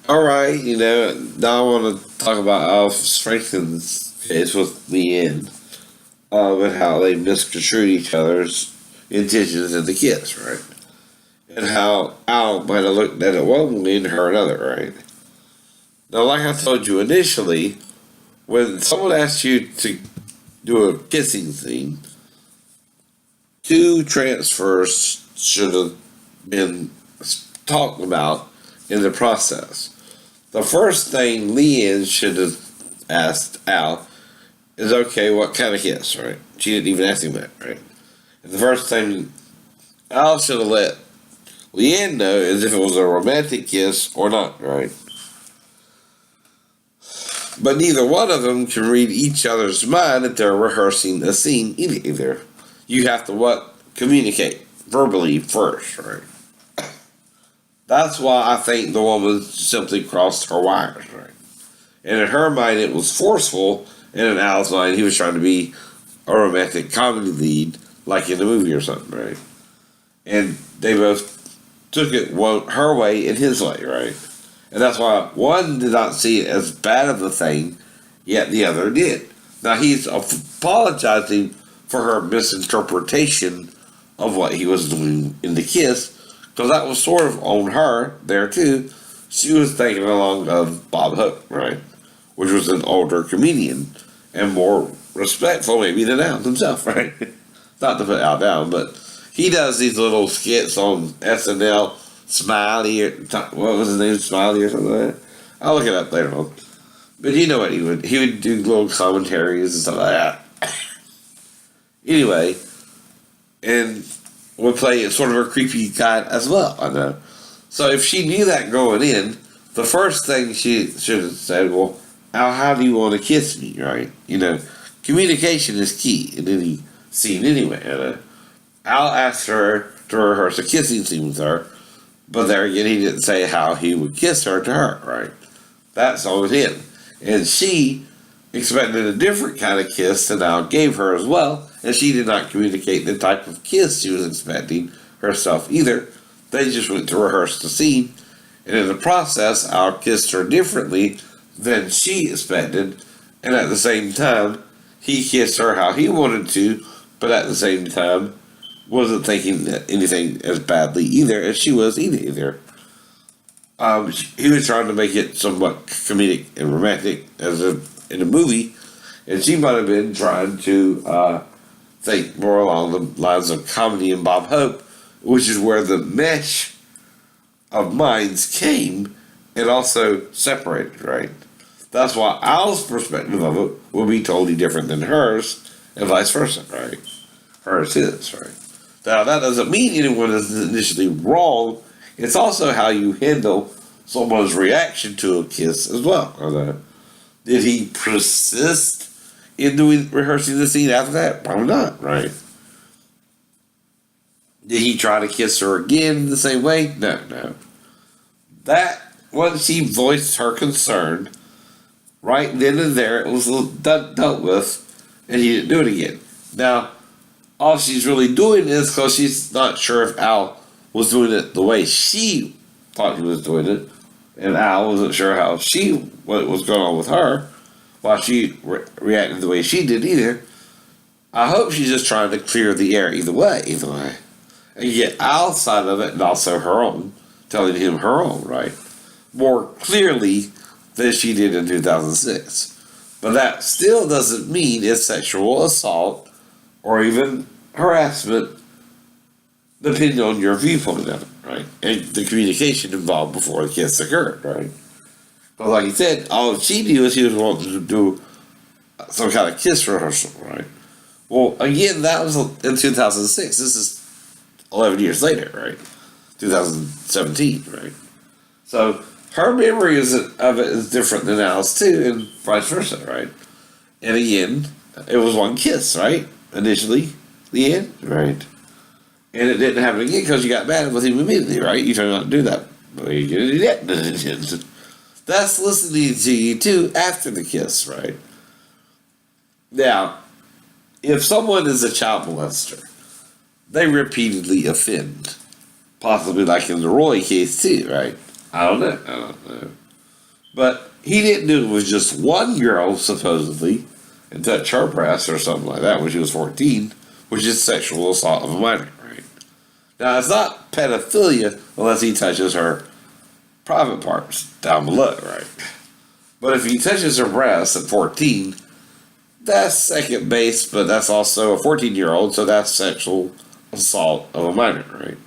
All right, now I want to talk about Alf Franklin's case with Leanne, and how they misconstrued each other's intentions in the kiss, right? And how Al might have looked at it one way and her another, right? Now, like I told you initially, when someone asks you to do a kissing scene, two transfers should have been talked about in the process. The first thing Leanne should have asked Al is, okay, what kind of kiss, right? She didn't even ask him that, right? And the first thing Al should have let Leanne know is if it was a romantic kiss or not, right? But neither one of them can read each other's mind if they're rehearsing a scene either. You have to communicate verbally first, right? That's why I think the woman simply crossed her wires, right? And in her mind, it was forceful, and in Al's mind, he was trying to be a romantic comedy lead, like in a movie or something, right? And they both took it her way and his way, right? And that's why one did not see it as bad of a thing, yet the other did. Now he's apologizing for her misinterpretation of what he was doing in the kiss, because that was sort of on her there too. She was thinking along of Bob Hope, right? Which was an older comedian and more respectful maybe than Al himself, right? Not to put Al down, but he does these little skits on SNL, Smiley, or what was his name, Smiley or something like that. I'll look it up later on. But you know what he would do little commentaries and stuff like that. Anyway, and would play sort of a creepy guy as well, I know. So if she knew that going in, the first thing she should have said, well, Al, how do you want to kiss me, right? Communication is key in any scene anyway. Al asked her to rehearse a kissing scene with her, but there again, he didn't say how he would kiss her to her, right? That's on him. And she expected a different kind of kiss than Al gave her as well, and she did not communicate the type of kiss she was expecting herself either. They just went to rehearse the scene, and in the process, Al kissed her differently than she expected, and at the same time, he kissed her how he wanted to, but at the same time, wasn't thinking anything as badly either as she was either. He was trying to make it somewhat comedic and romantic in a movie, and she might have been trying to think more along the lines of comedy and Bob Hope, which is where the mesh of minds came and also separated, right? That's why Al's perspective of it will be totally different than hers, and vice versa, right? Hers is, right? Now, that doesn't mean anyone is initially wrong. It's also how you handle someone's reaction to a kiss as well. Did he persist in rehearsing the scene after that? Probably not, right? Did he try to kiss her again the same way? No. That, once she voiced her concern, right then and there, it was dealt with, and he didn't do it again. Now, all she's really doing is because she's not sure if Al was doing it the way she thought he was doing it, and Al wasn't sure what was going on with her, while she reacted the way she did either. I hope she's just trying to clear the air either way, and get Al's side of it and also her own, telling him her own, right, more clearly than she did in 2006. But that still doesn't mean it's sexual assault or even harassment, depending on your viewpoint of it, right? And the communication involved before the kiss occurred, right? But like he said, all she knew is he was wanting to do some kind of kiss rehearsal, right? Well, again, that was in 2006. This is 11 years later, right? 2017, right? So her memory of it is different than Al's too, and vice versa, right? And again, it was one kiss, right? Initially, the end, right? And it didn't happen again because you got mad with him immediately, right? You tried not to do that. Well, you did it. That's listening to you too after the kiss, right? Now, if someone is a child molester, they repeatedly offend. Possibly like in the Roy case too, right? I don't know. But he didn't do it with just one girl, supposedly, and touch her breast or something like that when she was 14, which is sexual assault of a minor, right? Now, it's not pedophilia unless he touches her private parts down below, right? But if he touches her breasts at 14, that's second base, but that's also a 14-year-old, so that's sexual assault of a minor, right?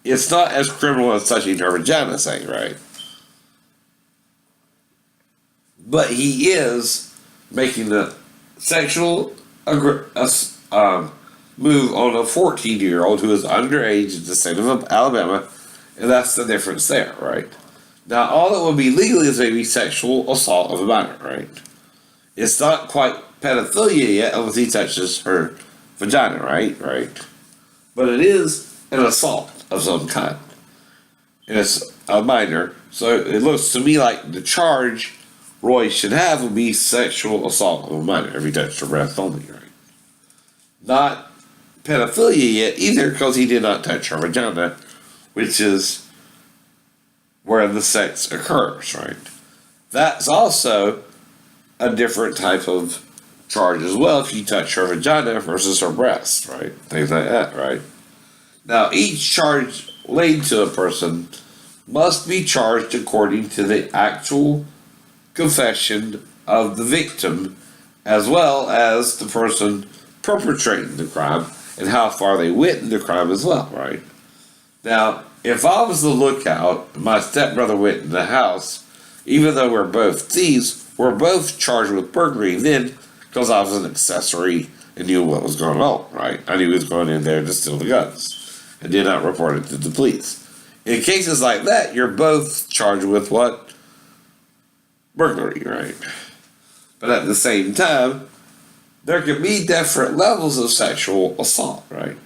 It's not as criminal as touching her vagina, say, right? But he is making a sexual move on a 14-year-old who is underage in the state of Alabama, and that's the difference there, right? Now, all that would be legally is maybe sexual assault of a minor, right? It's not quite pedophilia yet unless he touches her vagina, right? Right. But it is an assault of some kind. And it's a minor. So it looks to me like the charge Roy should have would be sexual assault of a minor if he touched her breast only, right? Not pedophilia yet either because he did not touch her vagina, which is where the sex occurs, right? That's also a different type of charge as well if you touch her vagina versus her breast, right? Things like that, right? Now, each charge laid to a person must be charged according to the actual confession of the victim as well as the person perpetrating the crime and how far they went in the crime as well, right? Now, if I was the lookout and my stepbrother went in the house, even though we're both thieves, we're both charged with burglary then because I was an accessory and knew what was going on, right? I knew he was going in there to steal the guns and did not report it to the police. In cases like that, you're both charged with what? Burglary, right? But at the same time, there could be different levels of sexual assault, right?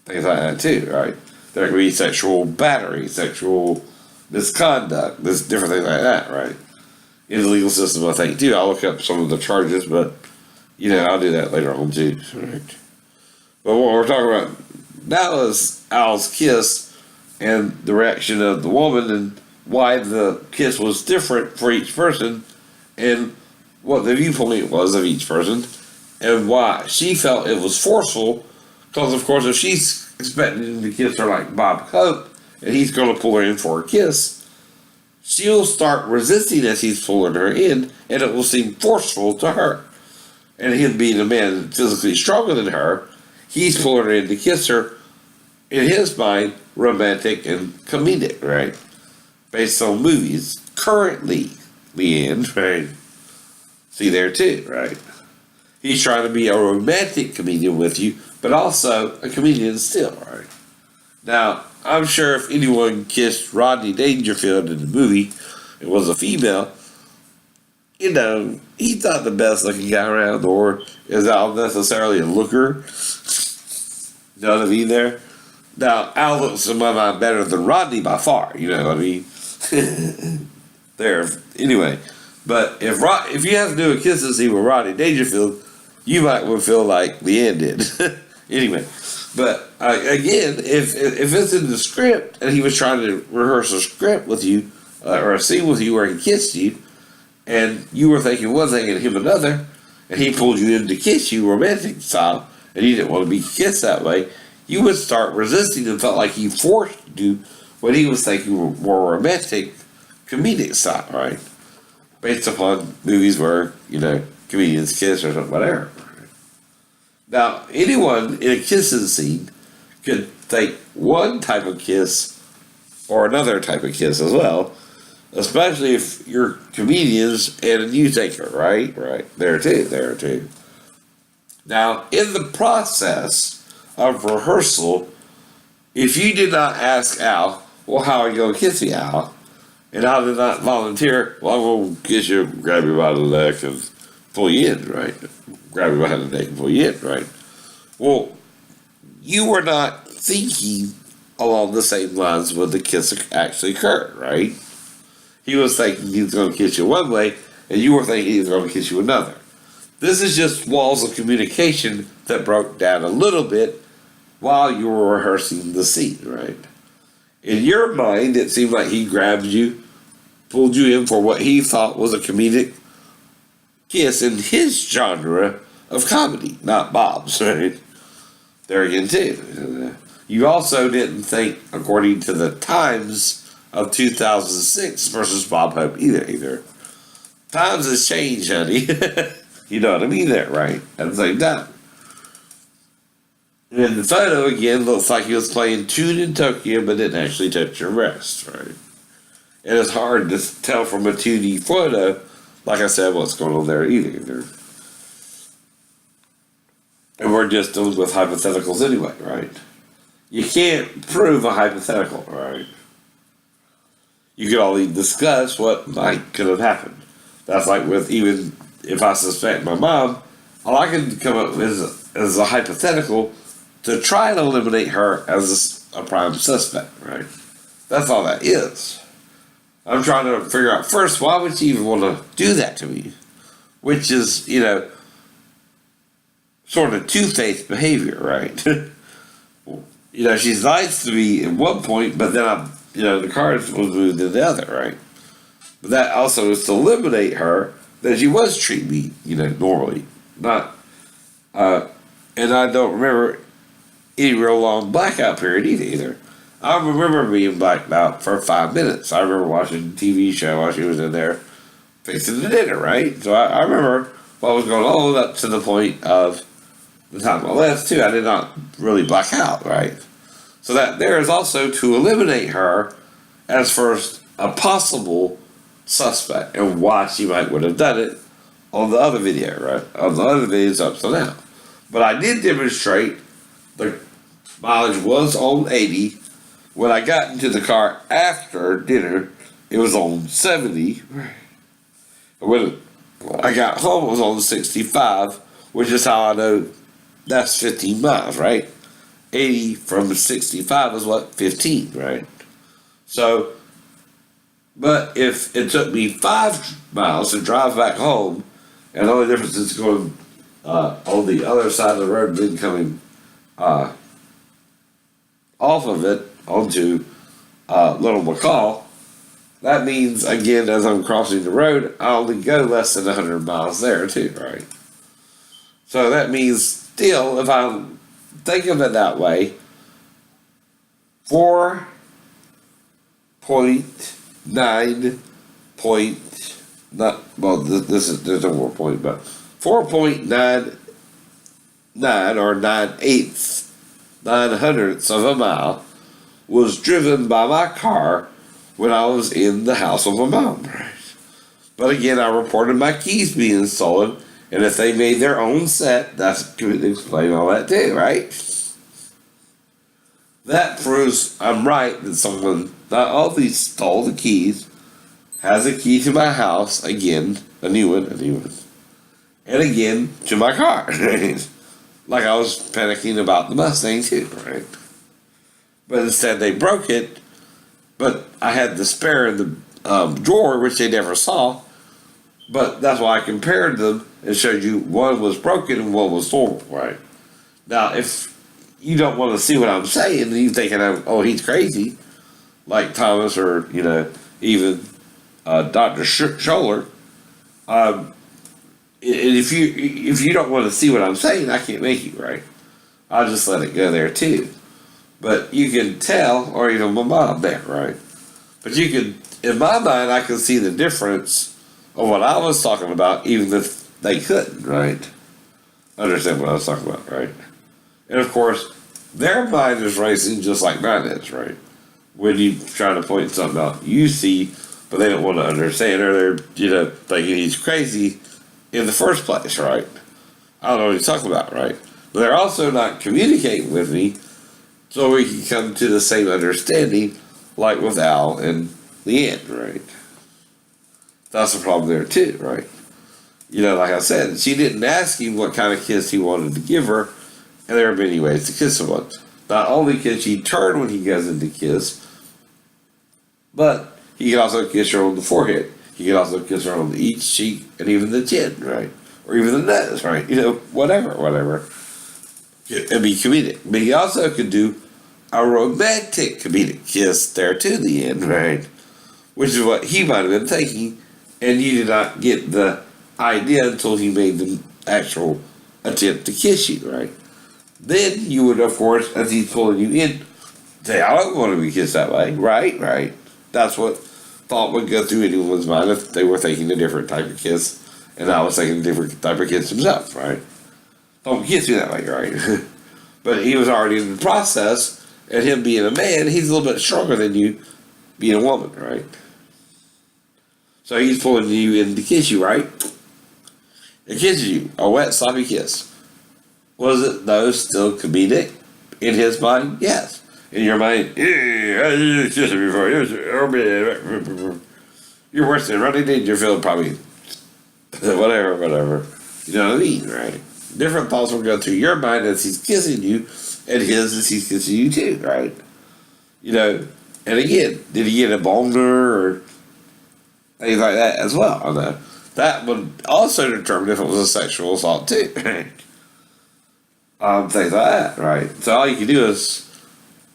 Things like that too, right? There could be sexual battery, sexual misconduct, this different things like that, right? In the legal system, I think too. I'll look up some of the charges, but I'll do that later on too, right? But what we're talking about now is Al's kiss and the reaction of the woman and why the kiss was different for each person and what the viewpoint was of each person and why she felt it was forceful because, of course, if she's expecting him to kiss her like Bob Hope and he's going to pull her in for a kiss, she'll start resisting as he's pulling her in and it will seem forceful to her. And him being a man physically stronger than her, he's pulling her in to kiss her, in his mind, romantic and comedic, right? Based on movies. Currently, Leanne, right? See there too, right? He's trying to be a romantic comedian with you, but also a comedian still, right? Now, I'm sure if anyone kissed Rodney Dangerfield in the movie, it was a female, he's not the best looking guy around, or is Al necessarily a looker. You know what I mean there? Now, Al looks in my mind better than Rodney by far, you know what I mean? There, anyway. But if you have to do a kissing scene with Rodney Dangerfield, you might feel like Leanne did. Anyway, but again, if it's in the script and he was trying to rehearse a script with you, or a scene with you where he kissed you, and you were thinking one thing and him another, and he pulled you in to kiss you romantic style, and you didn't want to be kissed that way, you would start resisting and felt like he forced you when he was thinking more romantic, comedic style, right? Based upon movies where, comedians kiss or something, whatever. Now, anyone in a kissing scene could take one type of kiss or another type of kiss as well, especially if you're comedians and you take it, right? Right. There too. Now, in the process of rehearsal, if you did not ask Al, well, how are you going to kiss me, Al? And Al did not volunteer, well, I'm going to kiss you, grab you by the neck and pull you in, right? Grab you behind the neck and pull you in, right? Well, you were not thinking along the same lines when the kiss actually occurred, right? He was thinking he was going to kiss you one way, and you were thinking he was going to kiss you another. This is just walls of communication that broke down a little bit while you were rehearsing the scene, right? In your mind, it seemed like he grabbed you pulled you in for what he thought was a comedic kiss in his genre of comedy, not Bob's, right? There again, too. You also didn't think, according to the Times of 2006 versus Bob Hope either. Times has changed, honey. You know what I mean there, right? At the same time. And the photo, again, looks like he was playing Tune in Tokyo, but didn't actually touch your breast, right? And it's hard to tell from a 2D photo, like I said, what's going on there either. And we're just dealing with hypotheticals anyway, right? You can't prove a hypothetical, right? You can only discuss what could have happened. That's like with even if I suspect my mom, all I can come up with is a hypothetical to try and eliminate her as a prime suspect, right? That's all that is. I'm trying to figure out first, why would she even want to do that to me? Which is, sort of two-faced behavior, right? She's nice to me at one point, but then the cards was moved to the other, right? But that also is to eliminate her, that she was treating me, normally. Not, and I don't remember any real long blackout period either. I remember being blacked out for 5 minutes. I remember watching a TV show while she was in there fixing the dinner, right? So I remember what was going on up to the point of the time I left, too. I did not really black out, right? So that there is also to eliminate her as first a possible suspect and why she would have done it on the other video, right? On the other videos up to now. But I did demonstrate the mileage was on 80. When I got into the car after dinner, it was on 70. When I got home, it was on 65, which is how I know that's 15 miles, right? 80 from 65 is what? 15, right? So, but if it took me 5 miles to drive back home, and the only difference is going on the other side of the road and then coming off of it onto Little McCall, that means, again, as I'm crossing the road, I only go less than 100 miles there, too, right? So that means, still, if I think of it that way, 4.9 point, not, well, there's no more point, but 4.99 or 9/8, 900ths of a mile was driven by my car when I was in the house of my mom, right? But again, I reported my keys being stolen, and if they made their own set, that's could explain all that too, right? That proves I'm right that someone not only stole the keys, has a key to my house, again, a new one, and again, to my car, right? Like I was panicking about the Mustang too, right? But instead they broke it, but I had the spare in the drawer, which they never saw. But that's why I compared them and showed you one was broken and one was stolen, right? Now, if you don't want to see what I'm saying, and you thinking, oh, he's crazy, like Thomas or, even Dr. Scholler, if you don't want to see what I'm saying, I can't make you, right? I'll just let it go there, too. But you can tell, or even my mom there, right? But you can, in my mind, I can see the difference of what I was talking about, even if they couldn't, right? Understand what I was talking about, right? And of course, their mind is racing just like mine is, right? When you try to point something out you see, but they don't want to understand, or they're, thinking he's crazy in the first place, right? I don't know what he's talking about, right? But they're also not communicating with me so we can come to the same understanding like with Al and Leanne, right? That's the problem there too, right? Like I said, she didn't ask him what kind of kiss he wanted to give her, and there are many ways to kiss someone. Not only can she turn when he goes into kiss, but he can also kiss her on the forehead. He can also kiss her on each cheek and even the chin, right? Or even the nose, right? Whatever. And be comedic. But he also could do a romantic comedic kiss there to the end, right? which is what he might have been thinking, and you did not get the idea until he made the actual attempt to kiss you, right? Then you would, of course, as he's pulling you in, say, I don't want to be kissed that way, right? That's what thought would go through anyone's mind if they were thinking a different type of kiss, and I was thinking a different type of kiss himself, right? Don't kiss me that way, right? But he was already in the process, and him being a man, he's a little bit stronger than you being a woman, right? So he's pulling you in to kiss you, right? It kisses you, a wet, sloppy kiss. Was it, though, still comedic in his mind? Yes. In your mind, yeah, I just kissed her before. You're worse than Rodney Dangerfield, probably. Whatever. You know what I mean, right? Different thoughts will go through your mind as he's kissing you, and his as he's kissing you too, right? You know, and again, did he get a boner or things like that as well? I know that would also determine if it was a sexual assault too. Things like that, right? So all you can do is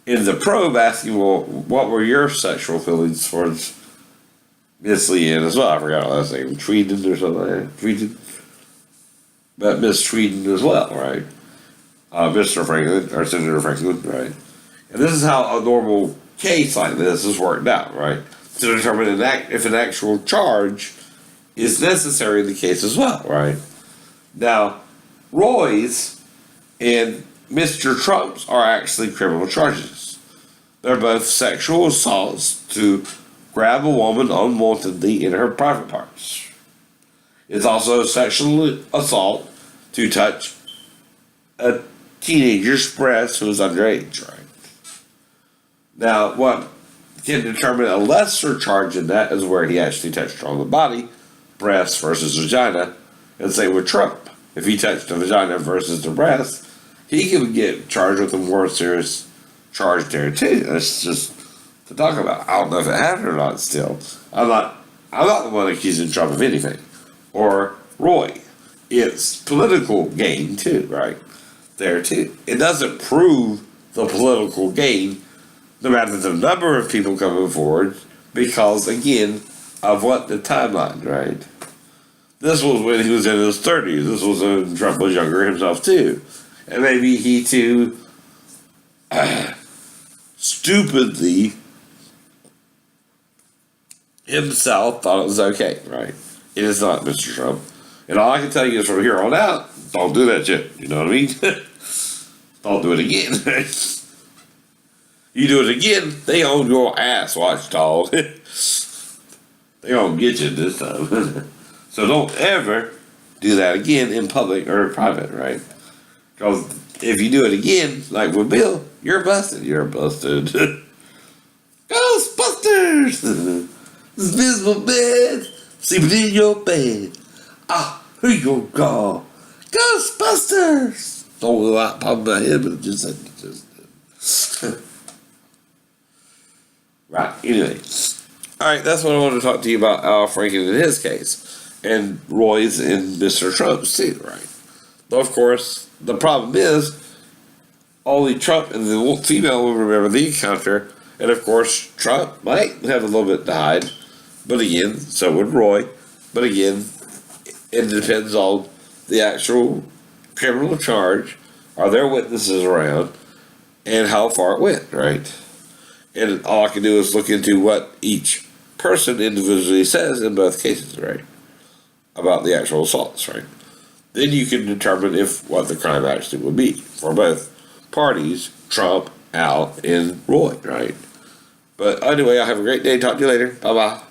in the probe asking, well, what were your sexual feelings towards Miss Leanne as well? I forgot her last name, Tweeden or something like that. Tweeden. But Miss Tweeden as well, right? Mr. Franklin, or Senator Franklin, right? And this is how a normal case like this is worked out, right? To determine if an actual charge is necessary in the case as well, right? Now, Roy's and Mr. Trump's are actually criminal charges. They're both sexual assaults to grab a woman unwantedly in her private parts. It's also sexual assault to touch a teenager's breast who is underage, right? Now, what can determine a lesser charge in that is where he actually touched her on the body, breast versus vagina, and say with Trump, if he touched the vagina versus the breast, he can get charged with a more serious charge there too. That's just to talk about. I don't know if it happened or not still. I'm not the one accusing Trump of anything. Or Roy. It's political gain too, right? There too. It doesn't prove the political gain, no matter the number of people coming forward, because again, of what the timeline, right? This was when he was in his 30s. This was when Trump was younger himself too. And maybe he too stupidly himself thought it was okay, right? It is not, Mr. Trump. And all I can tell you is from here on out, don't do that shit. You know what I mean? Don't do it again. You do it again, they own your ass, watchdog. They gonna get you this time. So don't ever do that again in public or private, right? Because if you do it again, like with Bill, you're busted. You're busted. Ghostbusters! This is my bed. Sleeping in your bed. Ah, who you gonna call? Ghostbusters! Don't know that pop in my head, but it just right, anyway. Alright, that's what I wanted to talk to you about Al Franken in his case. And Roy's and Mr. Trump's too, right? Though, of course, the problem is only Trump and the female will remember the encounter, and of course, Trump might have a little bit to hide, but again, so would Roy. But again, it depends on the actual criminal charge, are there witnesses around, and how far it went, right? And all I can do is look into what each person individually says in both cases, right? About the actual assaults, right? Then you can determine if what the crime actually would be for both parties, Trump, Al, and Roy, right? But anyway, I'll have a great day. Talk to you later. Bye-bye.